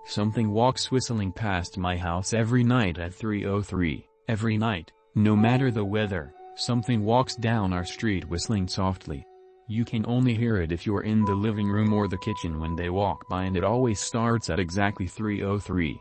Something walks whistling past my house every night at 3:03. Every night, no matter the weather, something walks down our street whistling softly. You can only hear it if you're in the living room or the kitchen when they walk by, and it always starts at exactly 3:03.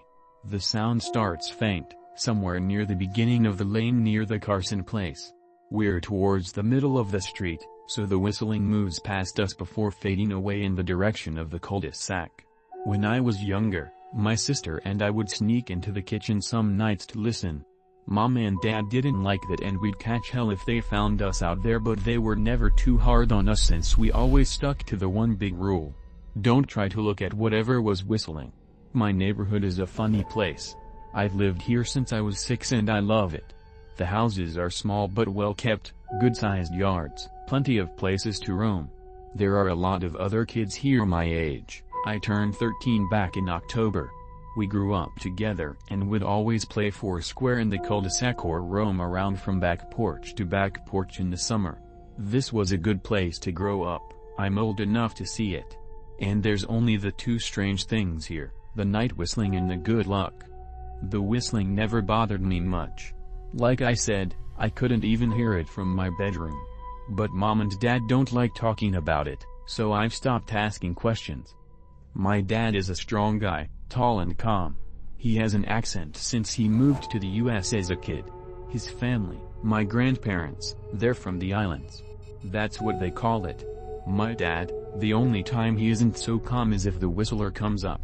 The sound starts faint, somewhere near the beginning of the lane near the Carson place. We're towards the middle of the street, so the whistling moves past us before fading away in the direction of the cul-de-sac. When I was younger, my sister and I would sneak into the kitchen some nights to listen. Mom and Dad didn't like that, and we'd catch hell if they found us out there, but they were never too hard on us since we always stuck to the one big rule: don't try to look at whatever was whistling. My neighborhood is a funny place. I've lived here since I was 6 and I love it. The houses are small but well kept, good-sized yards, plenty of places to roam. There are a lot of other kids here my age. I turned 13 back in October. We grew up together and would always play foursquare in the cul-de-sac or roam around from back porch to back porch in the summer. This was a good place to grow up. I'm old enough to see it. And there's only the two strange things here: the night whistling and the good luck. The whistling never bothered me much. Like I said, I couldn't even hear it from my bedroom. But Mom and Dad don't like talking about it, so I've stopped asking questions. My dad is a strong guy, tall and calm. He has an accent since he moved to the US as a kid. His family, my grandparents, they're from the islands. That's what they call it. My dad, the only time he isn't so calm is if the whistler comes up.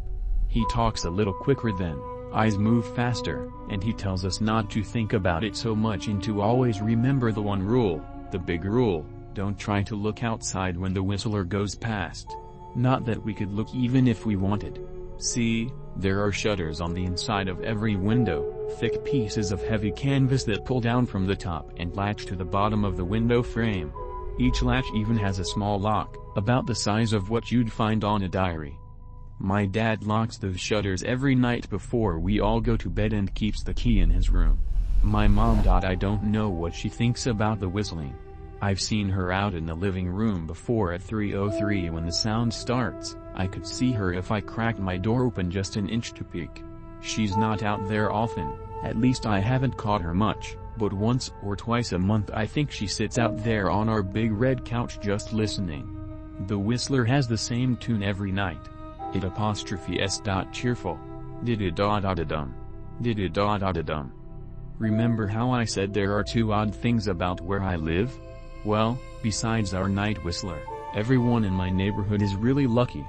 He talks a little quicker then, eyes move faster, and he tells us not to think about it so much and to always remember the one rule, the big rule: don't try to look outside when the whistler goes past. Not that we could look even if we wanted. See, there are shutters on the inside of every window, thick pieces of heavy canvas that pull down from the top and latch to the bottom of the window frame. Each latch even has a small lock, about the size of what you'd find on a diary. My dad locks those shutters every night before we all go to bed and keeps the key in his room. My mom. I don't know what she thinks about the whistling. I've seen her out in the living room before at 3:03 when the sound starts. I could see her if I cracked my door open just an inch to peek. She's not out there often, at least I haven't caught her much, but once or twice a month I think she sits out there on our big red couch just listening. The whistler has the same tune every night. It '(s) cheerful. Did-a-da-da-da-dum. Did-a-da-da-da-dum. Remember how I said there are two odd things about where I live? Well, besides our night whistler, everyone in my neighborhood is really lucky.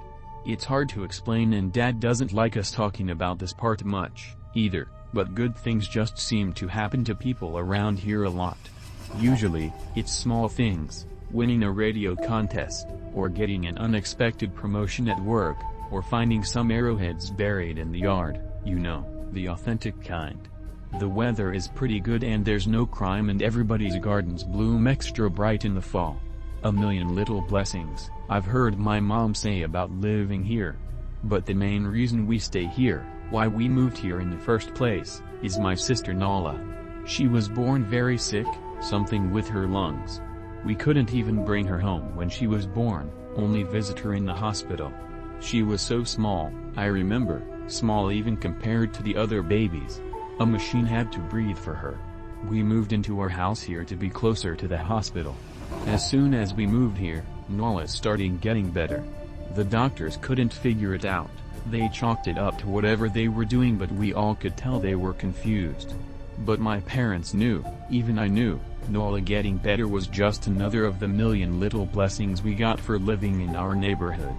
It's hard to explain, and Dad doesn't like us talking about this part much, either, but good things just seem to happen to people around here a lot. Usually, it's small things: winning a radio contest, or getting an unexpected promotion at work, or finding some arrowheads buried in the yard, you know, the authentic kind. The weather is pretty good and there's no crime, and everybody's gardens bloom extra bright in the fall. A million little blessings, I've heard my mom say about living here. But the main reason we stay here, why we moved here in the first place, is my sister Nala. She was born very sick, something with her lungs. We couldn't even bring her home when she was born, only visit her in the hospital. She was so small, I remember, small even compared to the other babies. A machine had to breathe for her. We moved into our house here to be closer to the hospital. As soon as we moved here, Nala started getting better. The doctors couldn't figure it out. They chalked it up to whatever they were doing, but we all could tell they were confused. But my parents knew, even I knew, Nala getting better was just another of the million little blessings we got for living in our neighborhood.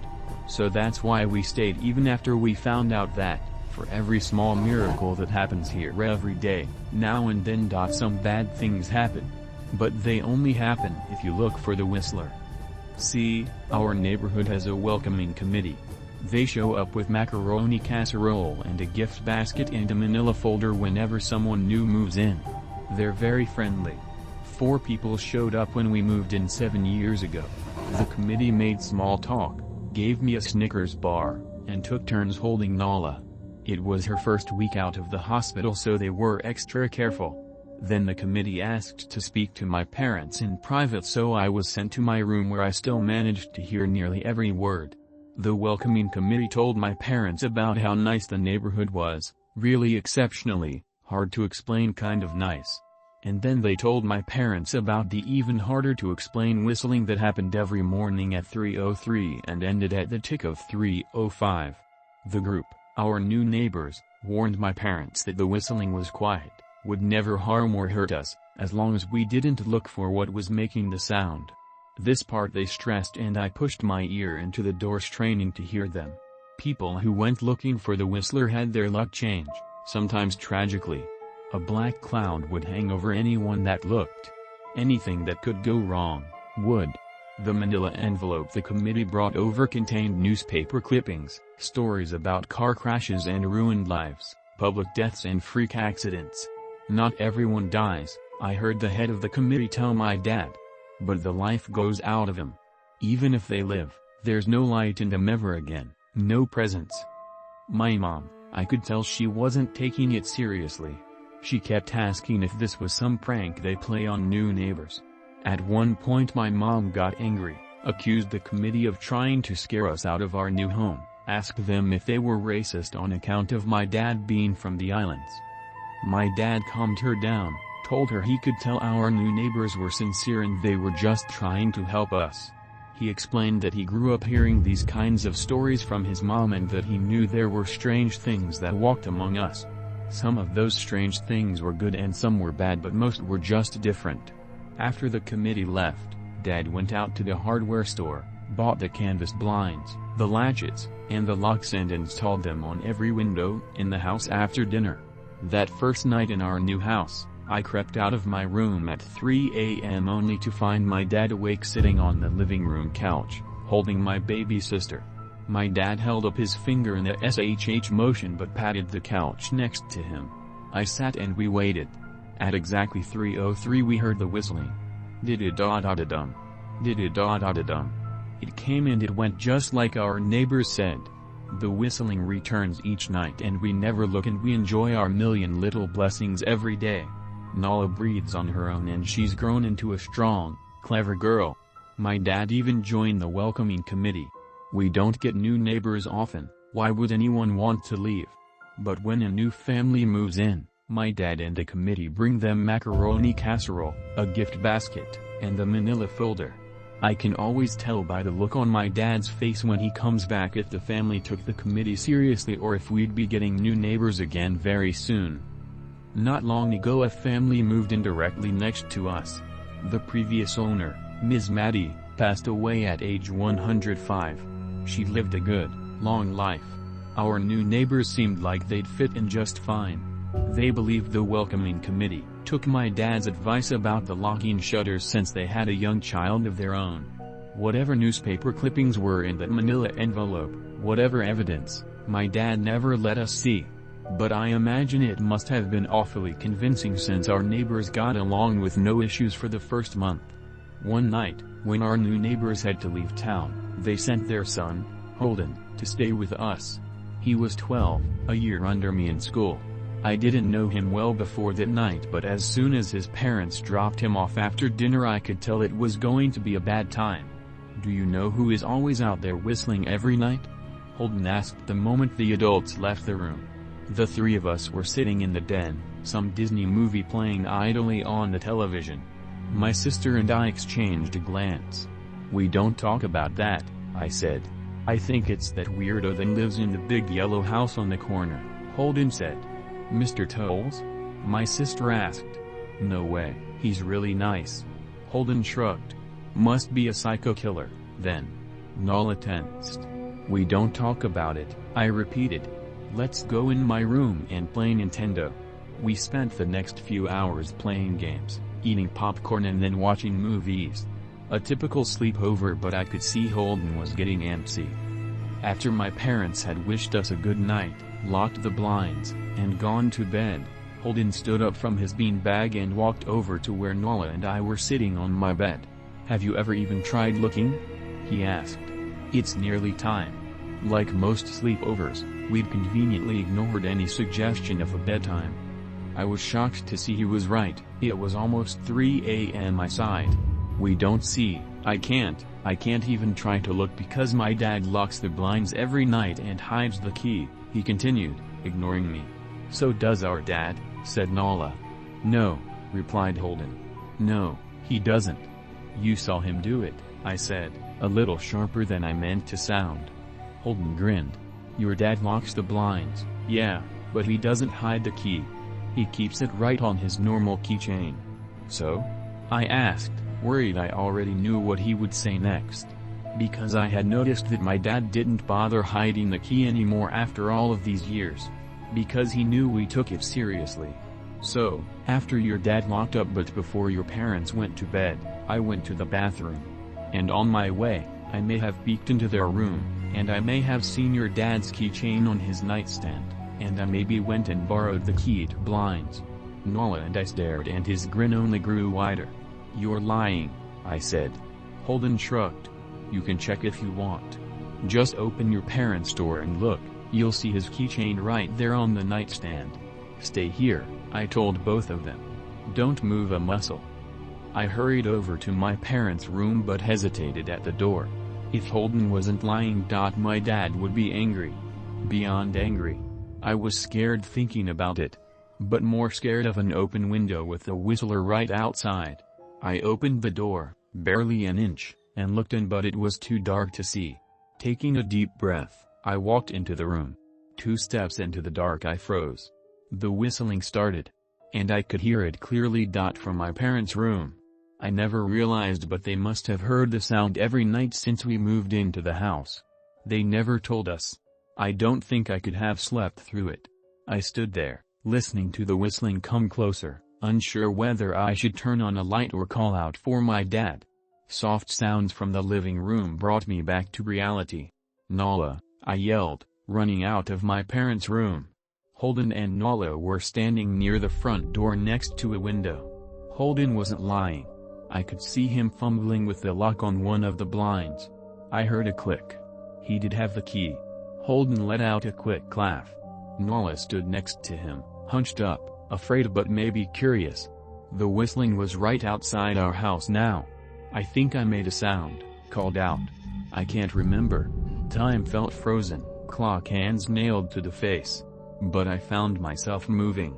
So that's why we stayed even after we found out that, for every small miracle that happens here every day, now and then some bad things happen. But they only happen if you look for the whistler. See, our neighborhood has a welcoming committee. They show up with macaroni casserole and a gift basket and a manila folder whenever someone new moves in. They're very friendly. 4 people showed up when we moved in 7 years ago. The committee made small talk, gave me a Snickers bar, and took turns holding Nala. It was her first week out of the hospital, so they were extra careful. Then the committee asked to speak to my parents in private, so I was sent to my room where I still managed to hear nearly every word. The welcoming committee told my parents about how nice the neighborhood was, really exceptionally, hard to explain kind of nice. And then they told my parents about the even harder to explain whistling that happened every morning at 3:03 and ended at the tick of 3:05. The group, our new neighbors, warned my parents that the whistling was quiet, would never harm or hurt us, as long as we didn't look for what was making the sound. This part they stressed, and I pushed my ear into the door straining to hear them. People who went looking for the whistler had their luck change, sometimes tragically. A black cloud would hang over anyone that looked. Anything that could go wrong, would. The manila envelope the committee brought over contained newspaper clippings, stories about car crashes and ruined lives, public deaths and freak accidents. Not everyone dies, I heard the head of the committee tell my dad. But the life goes out of him. Even if they live, there's no light in them ever again, no presence. My mom, I could tell she wasn't taking it seriously. She kept asking if this was some prank they play on new neighbors. At one point my mom got angry, accused the committee of trying to scare us out of our new home, asked them if they were racist on account of my dad being from the islands. My dad calmed her down, told her he could tell our new neighbors were sincere and they were just trying to help us. He explained that he grew up hearing these kinds of stories from his mom and that he knew there were strange things that walked among us. Some of those strange things were good and some were bad, but most were just different. After the committee left, Dad went out to the hardware store, bought the canvas blinds, the latches, and the locks and installed them on every window in the house after dinner. That first night in our new house, I crept out of my room at 3 a.m. only to find my dad awake sitting on the living room couch, holding my baby sister. My dad held up his finger in a SHH motion but patted the couch next to him. I sat and we waited. At exactly 3:03 we heard the whistling. Did-a-da-da-da-dum. Did-a-da-da-da-dum. It came and it went just like our neighbors said. The whistling returns each night and we never look, and we enjoy our million little blessings every day. Nala breathes on her own and she's grown into a strong, clever girl. My dad even joined the welcoming committee. We don't get new neighbors often, why would anyone want to leave? But when a new family moves in, my dad and the committee bring them macaroni casserole, a gift basket, and the manila folder. I can always tell by the look on my dad's face when he comes back if the family took the committee seriously or if we'd be getting new neighbors again very soon. Not long ago a family moved in directly next to us. The previous owner, Ms. Maddie, passed away at age 105. She lived a good, long life. Our new neighbors seemed like they'd fit in just fine. They believed the welcoming committee, took my dad's advice about the locking shutters since they had a young child of their own. Whatever newspaper clippings were in that manila envelope, whatever evidence, my dad never let us see. But I imagine it must have been awfully convincing since our neighbors got along with no issues for the first month. One night, when our new neighbors had to leave town, they sent their son, Holden, to stay with us. He was 12, a year under me in school. I didn't know him well before that night, but as soon as his parents dropped him off after dinner I could tell it was going to be a bad time. Do you know who is always out there whistling every night? Holden asked the moment the adults left the room. The three of us were sitting in the den, some Disney movie playing idly on the television. My sister and I exchanged a glance. "We don't talk about that," I said. "I think it's that weirdo that lives in the big yellow house on the corner," Holden said. "Mr. Tolles?" my sister asked. "No way, he's really nice." Holden shrugged. "Must be a psycho killer, then." Nala tensed. "We don't talk about it," I repeated. "Let's go in my room and play Nintendo." We spent the next few hours playing games, eating popcorn and then watching movies. A typical sleepover, but I could see Holden was getting antsy. After my parents had wished us a good night, locked the blinds, and gone to bed, Holden stood up from his beanbag and walked over to where Nala and I were sitting on my bed. "Have you ever even tried looking?" he asked. "It's nearly time." Like most sleepovers, we'd conveniently ignored any suggestion of a bedtime. I was shocked to see he was right. It was almost 3 a.m. I sighed. We don't see. I can't even try to look because my dad locks the blinds every night and hides the key," he continued, ignoring me. "So does our dad," said Nala. "No," replied Holden. "No, he doesn't." "You saw him do it," I said, a little sharper than I meant to sound. Holden grinned. "Your dad locks the blinds, yeah, but he doesn't hide the key. He keeps it right on his normal keychain." "So?" I asked, worried I already knew what he would say next. Because I had noticed that my dad didn't bother hiding the key anymore after all of these years. Because he knew we took it seriously. "So, after your dad locked up but before your parents went to bed, I went to the bathroom. And on my way, I may have peeked into their room, and I may have seen your dad's keychain on his nightstand, and I maybe went and borrowed the key to blinds." Nala and I stared and his grin only grew wider. "You're lying," I said. Holden shrugged. "You can check if you want. Just open your parents' door and look, you'll see his keychain right there on the nightstand. Stay here," I told both of them. "Don't move a muscle." I hurried over to my parents' room but hesitated at the door. If Holden wasn't lying, my dad would be angry. Beyond angry. I was scared thinking about it. But more scared of an open window with the whistler right outside. I opened the door, barely an inch, and looked in, but it was too dark to see. Taking a deep breath, I walked into the room. 2 steps into the dark I froze. The whistling started. And I could hear it clearly. From my parents' room. I never realized, but they must have heard the sound every night since we moved into the house. They never told us. I don't think I could have slept through it. I stood there, listening to the whistling come closer, unsure whether I should turn on a light or call out for my dad. Soft sounds from the living room brought me back to reality. "Nala," I yelled, running out of my parents' room. Holden and Nala were standing near the front door next to a window. Holden wasn't lying. I could see him fumbling with the lock on one of the blinds. I heard a click. He did have the key. Holden let out a quick laugh. Nala stood next to him, hunched up, afraid but maybe curious. The whistling was right outside our house now. "I think I made a sound," called out. "I can't remember." Time felt frozen, clock hands nailed to the face. But I found myself moving.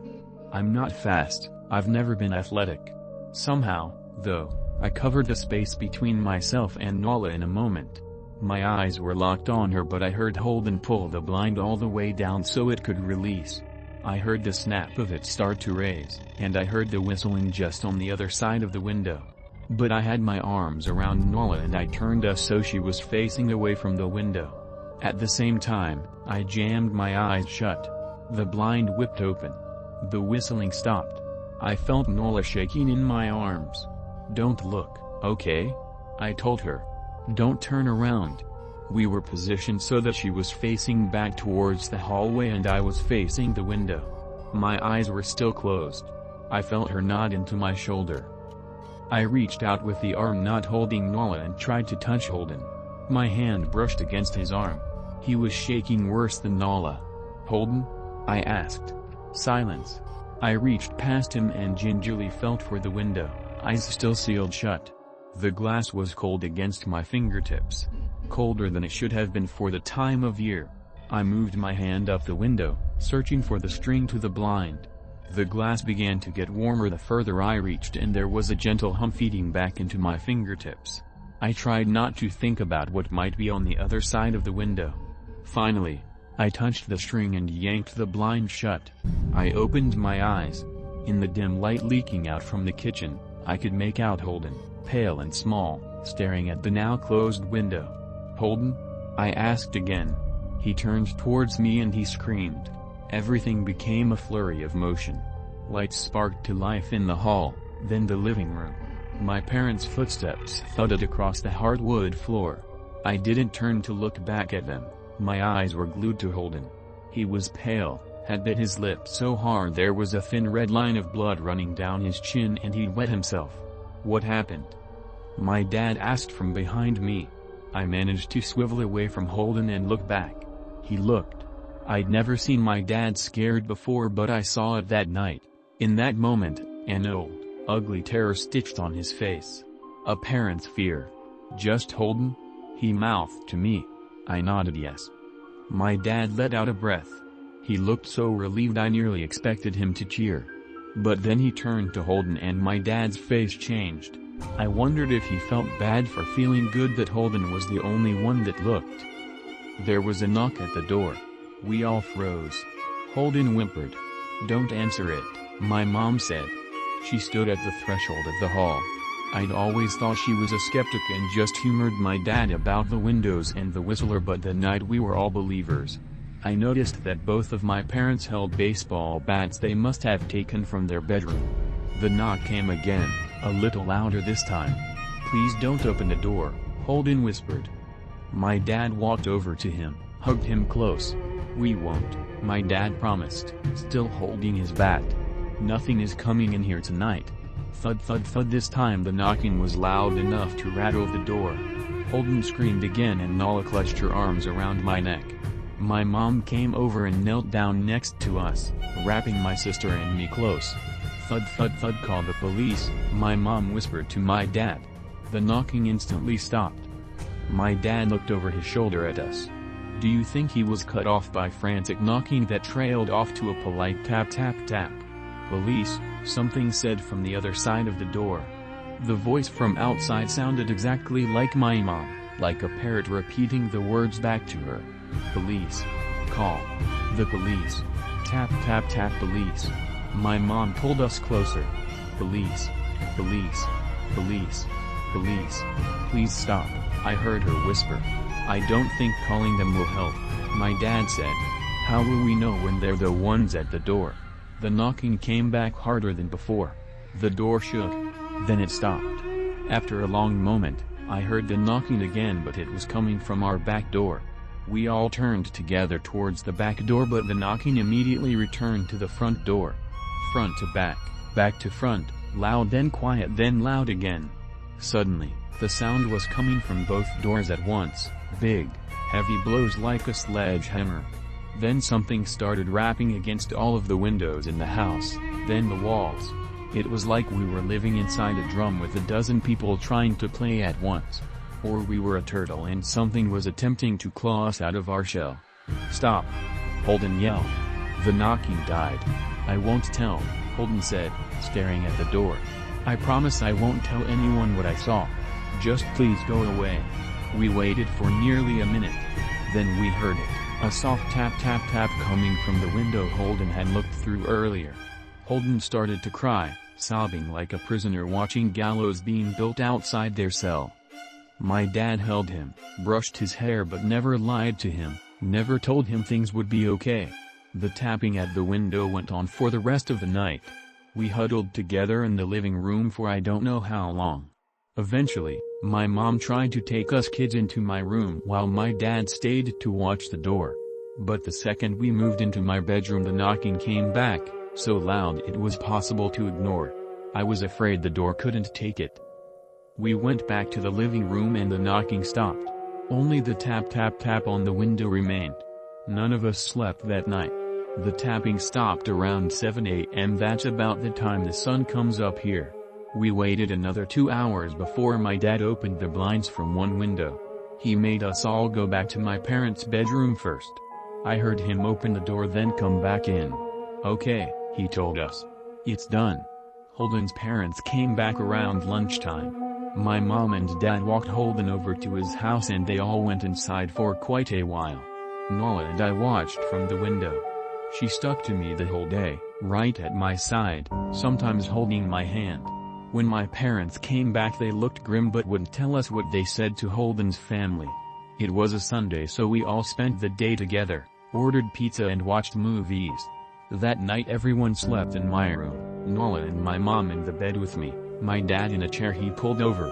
I'm not fast, I've never been athletic. Somehow, though, I covered the space between myself and Nala in a moment. My eyes were locked on her, but I heard Holden pull the blind all the way down so it could release. I heard the snap of it start to raise, and I heard the whistling just on the other side of the window. But I had my arms around Nala and I turned us so she was facing away from the window. At the same time, I jammed my eyes shut. The blind whipped open. The whistling stopped. I felt Nala shaking in my arms. "Don't look, okay?" I told her. "Don't turn around." We were positioned so that she was facing back towards the hallway and I was facing the window. My eyes were still closed. I felt her nod into my shoulder. I reached out with the arm not holding Nala and tried to touch Holden. My hand brushed against his arm. He was shaking worse than Nala. "Holden?" I asked. Silence. I reached past him and gingerly felt for the window, eyes still sealed shut. The glass was cold against my fingertips. Colder than it should have been for the time of year. I moved my hand up the window, searching for the string to the blind. The glass began to get warmer the further I reached and there was a gentle hum feeding back into my fingertips. I tried not to think about what might be on the other side of the window. Finally, I touched the string and yanked the blind shut. I opened my eyes. In the dim light leaking out from the kitchen, I could make out Holden, pale and small, staring at the now closed window. "Holden?" I asked again. He turned towards me and he screamed. Everything became a flurry of motion. Lights sparked to life in the hall, then the living room. My parents' footsteps thudded across the hardwood floor. I didn't turn to look back at them. My eyes were glued to Holden. He was pale, had bit his lip so hard there was a thin red line of blood running down his chin and he'd wet himself. "What happened?" my dad asked from behind me. I managed to swivel away from Holden and look back. He looked. I'd never seen my dad scared before, but I saw it that night. In that moment, an old, ugly terror stitched on his face. A parent's fear. Just Holden? He mouthed to me. I nodded yes. My dad let out a breath. He looked so relieved I nearly expected him to cheer. But then he turned to Holden and my dad's face changed. I wondered if he felt bad for feeling good that Holden was the only one that looked. There was a knock at the door. We all froze. Holden whimpered. "Don't answer it," my mom said. She stood at the threshold of the hall. I'd always thought she was a skeptic and just humored my dad about the windows and the whistler, but that night we were all believers. I noticed that both of my parents held baseball bats they must have taken from their bedroom. The knock came again, a little louder this time. "Please don't open the door," Holden whispered. My dad walked over to him, hugged him close. "We won't," my dad promised, still holding his bat. "Nothing is coming in here tonight." Thud thud thud. This time the knocking was loud enough to rattle the door. Holden screamed again and Nala clutched her arms around my neck. My mom came over and knelt down next to us, wrapping my sister and me close. "Thud thud thud. Call the police," my mom whispered to my dad. The knocking instantly stopped. My dad looked over his shoulder at us. Do you think he was cut off by frantic knocking that trailed off to a polite tap tap tap? "Police," something said from the other side of the door. The voice from outside sounded exactly like my mom, like a parrot repeating the words back to her. "Police. Call the police. Tap tap tap. Police." My mom pulled us closer. "Police. Police. Police. Police. Please stop," I heard her whisper. "I don't think calling them will help," my dad said. "How will we know when they're the ones at the door?" The knocking came back harder than before. The door shook. Then it stopped. After a long moment, I heard the knocking again, but it was coming from our back door. We all turned together towards the back door, but the knocking immediately returned to the front door. Front to back to front, loud then quiet then loud again. Suddenly, the sound was coming from both doors at once, big, heavy blows like a sledgehammer. Then something started rapping against all of the windows in the house, then the walls. It was like we were living inside a drum with a dozen people trying to play at once. Or we were a turtle and something was attempting to claw us out of our shell. "Stop!" Holden yelled. The knocking died. "I won't tell," Holden said, staring at the door. "I promise I won't tell anyone what I saw. Just please go away." We waited for nearly a minute. Then we heard it. A soft tap tap tap coming from the window Holden had looked through earlier. Holden started to cry, sobbing like a prisoner watching gallows being built outside their cell. My dad held him, brushed his hair but never lied to him, never told him things would be okay. The tapping at the window went on for the rest of the night. We huddled together in the living room for I don't know how long. Eventually, my mom tried to take us kids into my room while my dad stayed to watch the door. But the second we moved into my bedroom the knocking came back, so loud it was possible to ignore. I was afraid the door couldn't take it. We went back to the living room and the knocking stopped. Only the tap tap tap on the window remained. None of us slept that night. The tapping stopped around 7 a.m. That's about the time the sun comes up here. We waited another 2 hours before my dad opened the blinds from one window. He made us all go back to my parents' bedroom first. I heard him open the door then come back in. "Okay," he told us. "It's done." Holden's parents came back around lunchtime. My mom and dad walked Holden over to his house and they all went inside for quite a while. Nala and I watched from the window. She stuck to me the whole day, right at my side, sometimes holding my hand. When my parents came back they looked grim but wouldn't tell us what they said to Holden's family. It was a Sunday so we all spent the day together, ordered pizza and watched movies. That night everyone slept in my room, Nala and my mom in the bed with me, my dad in a chair he pulled over.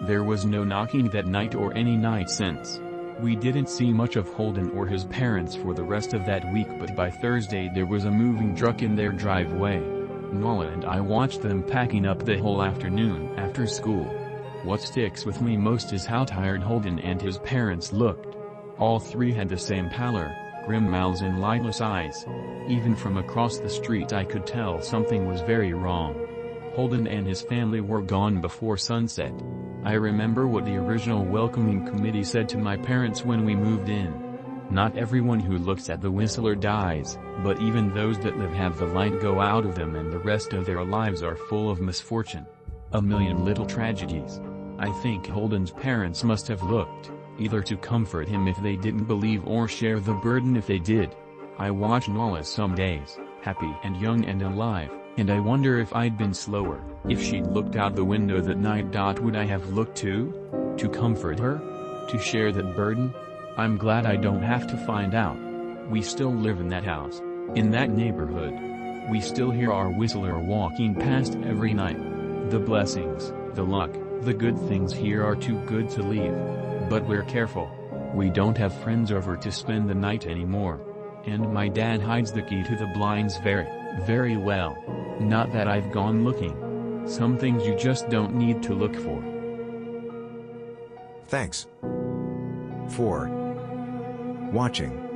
There was no knocking that night or any night since. We didn't see much of Holden or his parents for the rest of that week, but by Thursday there was a moving truck in their driveway. Nala and I watched them packing up the whole afternoon after school. What sticks with me most is how tired Holden and his parents looked. All three had the same pallor, grim mouths and lightless eyes. Even from across the street I could tell something was very wrong. Holden and his family were gone before sunset. I remember what the original welcoming committee said to my parents when we moved in. Not everyone who looks at the Whistler dies, but even those that live have the light go out of them, and the rest of their lives are full of misfortune. A million little tragedies. I think Holden's parents must have looked, either to comfort him if they didn't believe or share the burden if they did. I watch Nala some days, happy and young and alive, and I wonder if I'd been slower, if she'd looked out the window that night. Would I have looked too? To comfort her? To share that burden? I'm glad I don't have to find out. We still live in that house, in that neighborhood. We still hear our Whistler walking past every night. The blessings, the luck, the good things here are too good to leave. But we're careful. We don't have friends over to spend the night anymore. And my dad hides the key to the blinds very, very well. Not that I've gone looking. Some things you just don't need to look for. Thanks for watching.